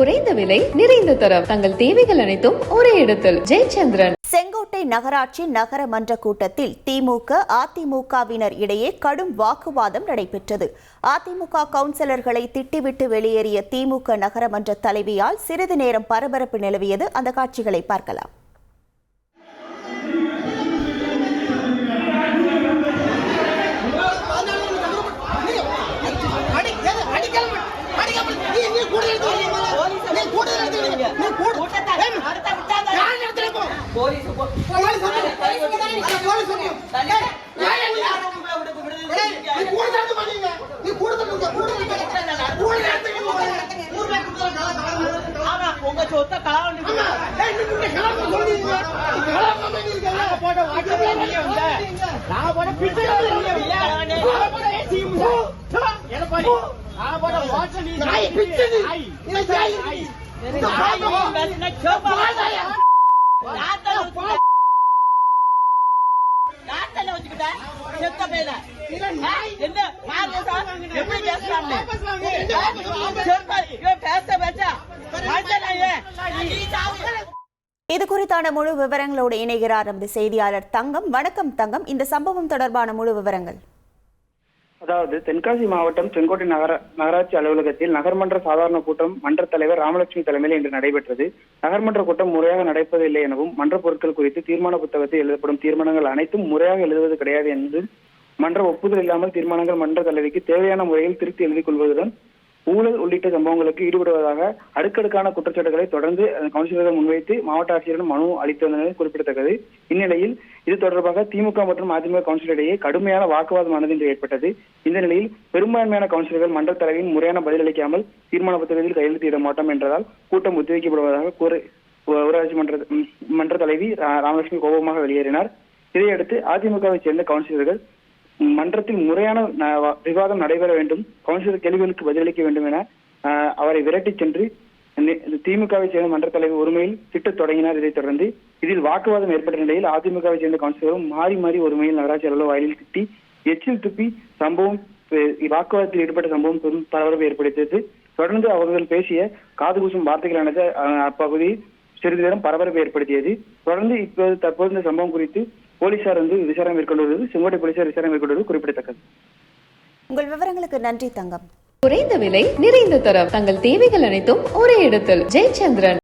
குறைந்த விலை நிறைந்த தரம் தங்கள் தேவைகள் அனைத்தும் ஒரே இடத்தில். ஜெயச்சந்திரன். செங்கோட்டை நகராட்சி நகரமன்ற கூட்டத்தில் திமுக அதிமுகவினர் இடையே கடும் வாக்குவாதம் நடைபெற்றது. அதிமுக கவுன்சிலர்களை திட்டிவிட்டு வெளியேறிய திமுக நகரமன்ற தலைவியால் சிறிது நேரம் பரபரப்பு நிலவியது. அந்த காட்சிகளை பார்க்கலாம். இது குறித்தான முழு விவரங்களோடு இணைகிறார் நமது செய்தியாளர் தங்கம். வணக்கம் தங்கம், இந்த சம்பவம் தொடர்பான முழு விவரங்கள். அதாவது தென்காசி மாவட்டம் செங்கோட்டை நகராட்சி அலுவலகத்தில் நகர்மன்ற சாதாரண கூட்டம் மன்ற தலைவர் ராமலட்சுமி தலைமையில் இன்று நடைபெற்றது. நகர்மன்ற கூட்டம் முறையாக நடப்பதில்லை எனவும் மன்ற பொருட்கள் குறித்து தீர்மான புத்தகத்தில் எழுதப்படும் தீர்மானங்கள் அனைத்தும் முறையாக எழுதுவது கிடையாது என்றும் மன்ற ஒப்புதல் இல்லாமல் தீர்மானங்கள் மன்ற தலைவிக்கு தேவையான முறையில் திருத்தி எழுதிக் கொள்வதுடன் ஊழல் உள்ளிட்ட சம்பவங்களுக்கு ஈடுபடுவதாக அடுக்கடுக்கான குற்றச்சாட்டுகளை தொடர்ந்து கவுன்சிலர்கள் முன்வைத்து மாவட்ட ஆட்சியரிடம் மனு அளித்து வந்தது குறிப்பிடத்தக்கது. இந்நிலையில் இது தொடர்பாக திமுக மற்றும் அதிமுக கவுன்சிலரிடையே கடுமையான வாக்குவாதமானது இன்று ஏற்பட்டது. இந்த நிலையில் பெரும்பான்மையான கவுன்சிலர்கள் மன்ற தலைவியின் முறையான பதிலளிக்காமல் தீர்மான புத்தகத்தில் கையெழுத்திட மாட்டோம் என்றதால் கூட்டம் ஒத்திவைக்கப்படுவதாக ஊராட்சி மன்ற தலைவி ராமலட்சுமி கோபமாக வெளியேறினார். இதையடுத்து அதிமுகவை சேர்ந்த கவுன்சிலர்கள் மன்றத்தில் முறையான விவாதம் நடைபெற வேண்டும், கவுன்சிலர் கேள்விகளுக்கு பதிலளிக்க வேண்டும் என அவரை விரட்டி சென்று திமுகவை சேர்ந்த மன்ற தலைவர் ஒருமையில் திட்டத் தொடங்கினார். இதைத் தொடர்ந்து இதில் வாக்குவாதம் ஏற்பட்ட நிலையில் அதிமுகவை சேர்ந்த கவுன்சிலரும் மாறி மாறி ஒருமையில் நகராட்சி அலுவலக வாயிலில் திட்டி எச்சில் துப்பி சம்பவம் வாக்குவாதத்தில் ஈடுபட்ட சம்பவம் பெரும் பரபரப்பை ஏற்படுத்தியது. தொடர்ந்து அவர்கள் பேசிய காது கூசும் வார்த்தைகளானது அப்பகுதியில் சிறிது நேரம் பரபரப்பை ஏற்படுத்தியது. தொடர்ந்து தற்போது இந்த சம்பவம் குறித்து போலீசார் விசாரணை மேற்கொண்டு வருவது, செங்கோட்டை போலீசார் விசாரணை மேற்கொண்டு குறிப்பிடத்தக்கது. உங்கள் விவரங்களுக்கு நன்றி தங்கம். குறைந்த விலை நிறைந்த தரம் தங்கள் தேவைகள் அனைத்தும் ஒரே இடத்தில். ஜெயச்சந்திரன்.